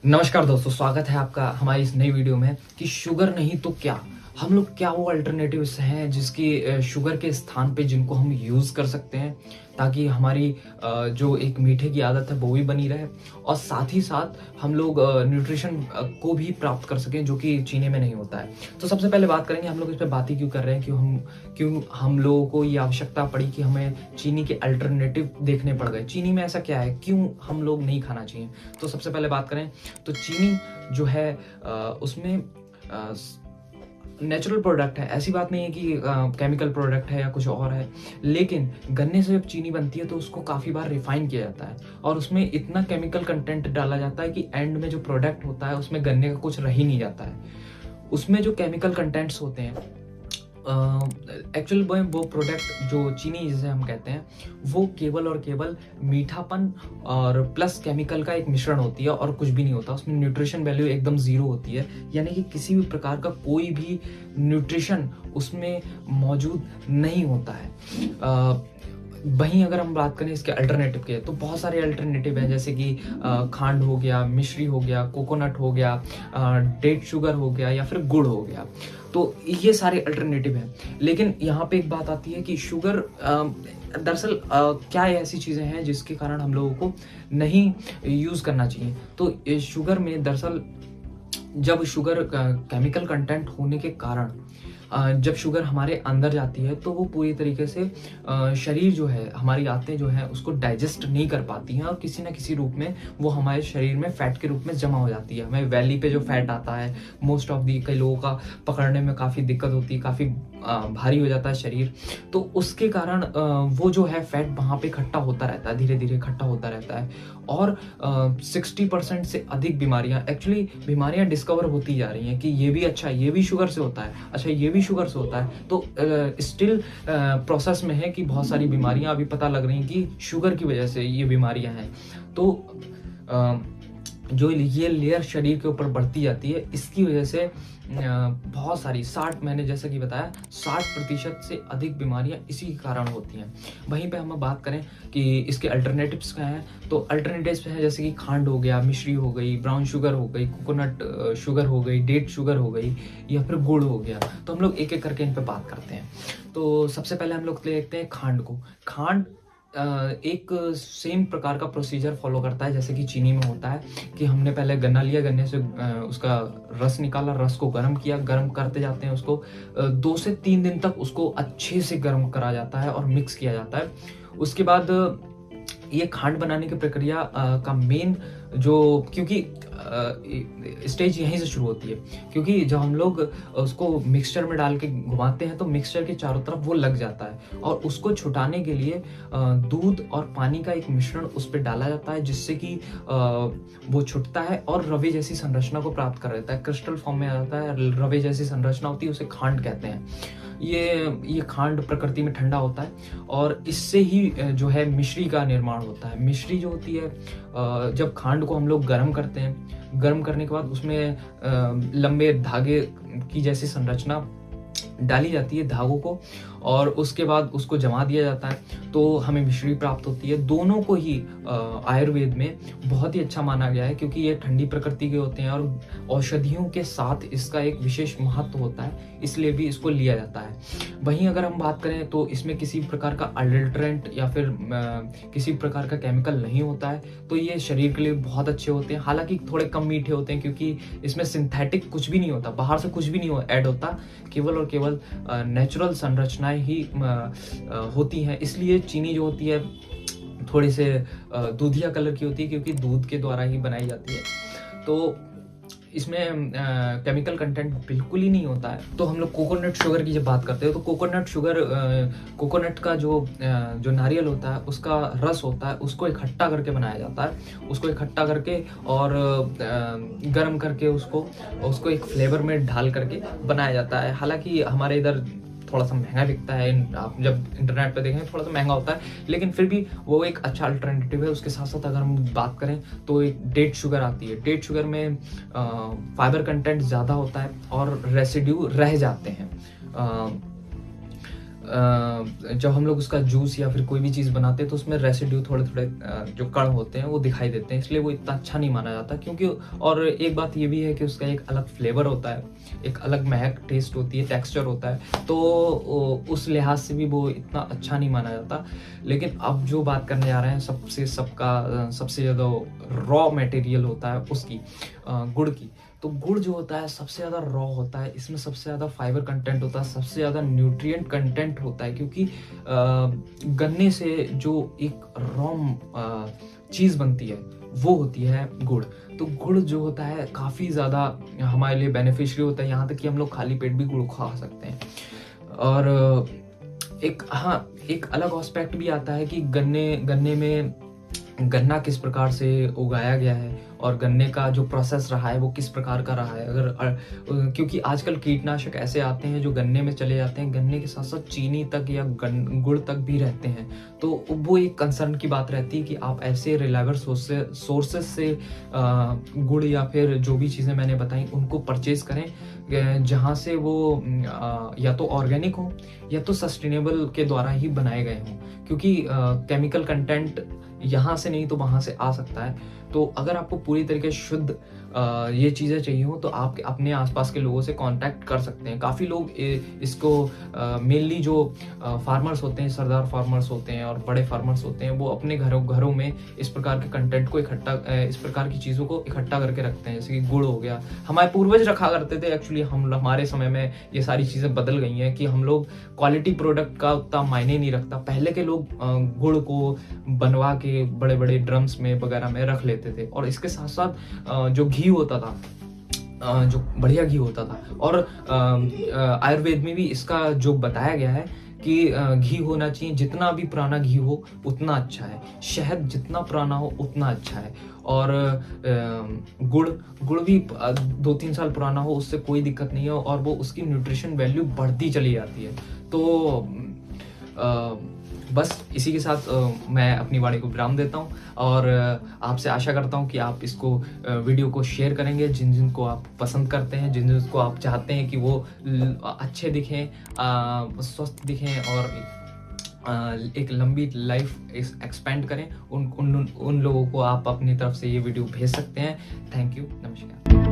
नमस्कार दोस्तों, स्वागत है आपका हमारी इस नई वीडियो में कि शुगर नहीं तो क्या। हम लोग क्या वो अल्टरनेटिव्स हैं जिसकी शुगर के स्थान पे जिनको हम यूज़ कर सकते हैं ताकि हमारी जो एक मीठे की आदत है वो भी बनी रहे और साथ ही साथ हम लोग न्यूट्रिशन को भी प्राप्त कर सकें जो कि चीनी में नहीं होता है। तो सबसे पहले बात करेंगे हम लोग इस पे बात ही क्यों कर रहे हैं, क्यों हम लोगों को ये आवश्यकता पड़ी कि हमें चीनी के अल्टरनेटिव देखने पड़ गए। चीनी में ऐसा क्या है, क्यों हम लोग नहीं खाना चाहिए। तो सबसे पहले बात करें तो चीनी जो है उसमें नेचुरल प्रोडक्ट है। ऐसी बात नहीं है कि केमिकल प्रोडक्ट है या कुछ और है, लेकिन गन्ने से जब चीनी बनती है तो उसको काफ़ी बार रिफाइन किया जाता है और उसमें इतना केमिकल कंटेंट डाला जाता है कि एंड में जो प्रोडक्ट होता है उसमें गन्ने का कुछ रह ही नहीं जाता है। उसमें जो केमिकल कंटेंट्स होते हैं एक्चुअल वो प्रोडक्ट जो चीनी जिसे हम कहते हैं वो केवल और केवल मीठापन और प्लस केमिकल का एक मिश्रण होती है और कुछ भी नहीं होता। उसमें न्यूट्रिशन वैल्यू एकदम ज़ीरो होती है, यानी कि किसी भी प्रकार का कोई भी न्यूट्रिशन उसमें मौजूद नहीं होता है। वहीं अगर हम बात करें इसके अल्टरनेटिव के तो बहुत सारे अल्टरनेटिव हैं, जैसे कि खांड हो गया, मिश्री हो गया, कोकोनट हो गया, डेट शुगर हो गया या फिर गुड़ हो गया। तो ये सारे अल्टरनेटिव हैं, लेकिन यहाँ पे एक बात आती है कि शुगर दरअसल क्या ऐसी चीज़ें हैं जिसके कारण हम लोगों को नहीं यूज़ करना चाहिए। तो शुगर में दरअसल जब शुगर केमिकल कंटेंट होने के कारण जब शुगर हमारे अंदर जाती है तो वो पूरी तरीके से शरीर जो है, हमारी आंतें जो हैं उसको डाइजेस्ट नहीं कर पाती हैं और किसी ना किसी रूप में वो हमारे शरीर में फैट के रूप में जमा हो जाती है। हमें वैली पे जो फैट आता है मोस्ट ऑफ दी कई लोगों का पकड़ने में काफ़ी दिक्कत होती है, काफ़ी भारी हो जाता है शरीर। तो उसके कारण वो जो है फैट वहाँ पे इकट्ठा होता रहता है, धीरे धीरे इकट्ठा होता रहता है और 60% से अधिक बीमारियां डिस्कवर होती जा रही हैं कि ये भी अच्छा, ये भी शुगर से होता है, अच्छा ये भी शुगर से होता है। तो स्टिल प्रोसेस में है कि बहुत सारी बीमारियां अभी पता लग रही हैं कि शुगर की वजह से ये बीमारियां हैं। तो जो ये लेयर शरीर के ऊपर बढ़ती जाती है इसकी वजह से बहुत सारी 60 मैंने जैसा कि बताया 60% से अधिक बीमारियां इसी के कारण होती हैं। वहीं पे हम बात करें कि इसके अल्टरनेटिव्स क्या हैं, तो अल्टरनेटिव्स हैं जैसे कि खांड हो गया, मिश्री हो गई, ब्राउन शुगर हो गई, कोकोनट शुगर हो गई, डेट शुगर हो गई या फिर गुड़ हो गया। तो हम लोग एक एक करके इन पे बात करते हैं। तो सबसे पहले हम लोग देखते हैं खांड को। खांड एक सेम प्रकार का प्रोसीजर फॉलो करता है जैसे कि चीनी में होता है कि हमने पहले गन्ना लिया, गन्ने से उसका रस निकाला, रस को गर्म किया, गर्म करते जाते हैं उसको 2 से 3 दिन तक उसको अच्छे से गर्म करा जाता है और मिक्स किया जाता है। उसके बाद ये खांड बनाने की प्रक्रिया का मेन जो, क्योंकि स्टेज यहीं से शुरू होती है, क्योंकि जब हम लोग उसको मिक्सचर में डाल के घुमाते हैं तो मिक्सचर के चारों तरफ वो लग जाता है और उसको छुटाने के लिए दूध और पानी का एक मिश्रण उस पर डाला जाता है जिससे कि वो छुटता है और रवे जैसी संरचना को प्राप्त कर लेता है, क्रिस्टल फॉर्म में आ जाता है, रवे जैसी संरचना होती है, उसे खांड कहते हैं। ये खांड प्रकृति में ठंडा होता है और इससे ही जो है मिश्री का निर्माण होता है। मिश्री जो होती है जब खांड को हम लोग गर्म करते हैं, गर्म करने के बाद उसमें लंबे धागे की जैसी संरचना डाली जाती है धागों को और उसके बाद उसको जमा दिया जाता है तो हमें मिश्री प्राप्त होती है। दोनों को ही आयुर्वेद में बहुत ही अच्छा माना गया है क्योंकि ये ठंडी प्रकृति के होते हैं और औषधियों के साथ इसका एक विशेष महत्व होता है, इसलिए भी इसको लिया जाता है। वहीं अगर हम बात करें तो इसमें किसी प्रकार का अडल्ट्रेंट या फिर किसी प्रकार का केमिकल नहीं होता है, तो ये शरीर के लिए बहुत अच्छे होते हैं। हालांकि थोड़े कम मीठे होते हैं क्योंकि इसमें सिंथेटिक कुछ भी नहीं होता, बाहर से कुछ भी नहीं ऐड होता, केवल और केवल नेचुरल संरचनाएं ही होती हैं। इसलिए चीनी जो होती है थोड़ी से दूधिया कलर की होती है क्योंकि दूध के द्वारा ही बनाई जाती है। तो इसमें केमिकल कंटेंट बिल्कुल ही नहीं होता है। तो हम लोग कोकोनट शुगर की जब बात करते हैं तो कोकोनट शुगर कोकोनट का जो नारियल होता है उसका रस होता है उसको इकट्ठा करके बनाया जाता है। उसको इकट्ठा करके और गर्म करके उसको एक फ्लेवर में ढाल करके बनाया जाता है। हालांकि हमारे इधर थोड़ा सा महंगा बिकता है, आप जब इंटरनेट पे देखें थोड़ा सा महंगा होता है, लेकिन फिर भी वो एक अच्छा अल्टरनेटिव है। उसके साथ साथ अगर हम बात करें तो एक डेट शुगर आती है। डेट शुगर में फाइबर कंटेंट ज़्यादा होता है और रेसिड्यू रह जाते हैं। जब हम लोग उसका जूस या फिर कोई भी चीज़ बनाते हैं तो उसमें रेसिड्यू थोड़े थोड़े जो कण होते हैं वो दिखाई देते हैं, इसलिए वो इतना अच्छा नहीं माना जाता। क्योंकि और एक बात ये भी है कि उसका एक अलग फ्लेवर होता है, एक अलग महक टेस्ट होती है, टेक्सचर होता है, तो उस लिहाज से भी वो इतना अच्छा नहीं माना जाता। लेकिन अब जो बात करने जा रहे हैं सबसे ज़्यादा रॉ मटेरियल होता है उसकी, गुड़ की। तो गुड़ जो होता है सबसे ज़्यादा रॉ होता है, इसमें सबसे ज़्यादा फाइबर कंटेंट होता है, सबसे ज़्यादा न्यूट्रिएंट कंटेंट होता है, क्योंकि गन्ने से जो एक रॉ चीज़ बनती है वो होती है गुड़। तो गुड़ जो होता है काफ़ी ज़्यादा हमारे लिए बेनिफिशियरी होता है, यहाँ तक कि हम लोग खाली पेट भी गुड़ खा सकते हैं। और एक अलग एस्पेक्ट भी आता है कि गन्ने में गन्ना किस प्रकार से उगाया गया है और गन्ने का जो प्रोसेस रहा है वो किस प्रकार का रहा है। क्योंकि आजकल कीटनाशक ऐसे आते हैं जो गन्ने में चले जाते हैं, गन्ने के साथ साथ चीनी तक या गुड़ तक भी रहते हैं। तो वो एक कंसर्न की बात रहती है कि आप ऐसे रिलायबल सोर्सेस से गुड़ या फिर जो भी चीज़ें मैंने बताई उनको परचेज करें, जहाँ से वो या तो ऑर्गेनिक हो या तो सस्टेनेबल के द्वारा ही बनाए गए हों, क्योंकि केमिकल कंटेंट यहाँ से नहीं तो वहाँ से आ सकता है। तो अगर आपको पूरी तरीके से शुद्ध ये चीज़ें चाहिए हो तो आप अपने आसपास के लोगों से कांटेक्ट कर सकते हैं। काफ़ी लोग इसको मेनली जो फार्मर्स होते हैं, सरदार फार्मर्स होते हैं और बड़े फार्मर्स होते हैं, वो अपने घरों में इस प्रकार के कंटेंट को इस प्रकार की चीज़ों को इकट्ठा करके रखते हैं। जैसे कि गुड़ हो गया, हमारे पूर्वज रखा करते थे। एक्चुअली हमारे समय में ये सारी चीज़ें बदल गई हैं कि हम लोग क्वालिटी प्रोडक्ट का उतना मायने नहीं रखता। पहले के लोग गुड़ को बनवा के बड़े बड़े ड्रम्स में वगैरह में रख लेते थे, और इसके साथ साथ जो घी होता था, जो बढ़िया घी होता था। और आयुर्वेद में भी इसका जो बताया गया है कि घी होना चाहिए, जितना भी पुराना घी हो उतना अच्छा है, शहद जितना पुराना हो उतना अच्छा है। और गुड़ भी 2-3 साल पुराना हो उससे कोई दिक्कत नहीं है, और वो उसकी न्यूट्रिशन वैल्यू बढ़ती चली जाती है। तो बस इसी के साथ मैं अपनी वाणी को विराम देता हूँ, और आपसे आशा करता हूँ कि आप इसको वीडियो को शेयर करेंगे जिनको आप पसंद करते हैं, जिनको आप चाहते हैं कि वो अच्छे दिखें, स्वस्थ दिखें और एक लंबी लाइफ एक्सपेंड करें। उन लोगों को आप अपनी तरफ से ये वीडियो भेज सकते हैं। थैंक यू, नमस्कार।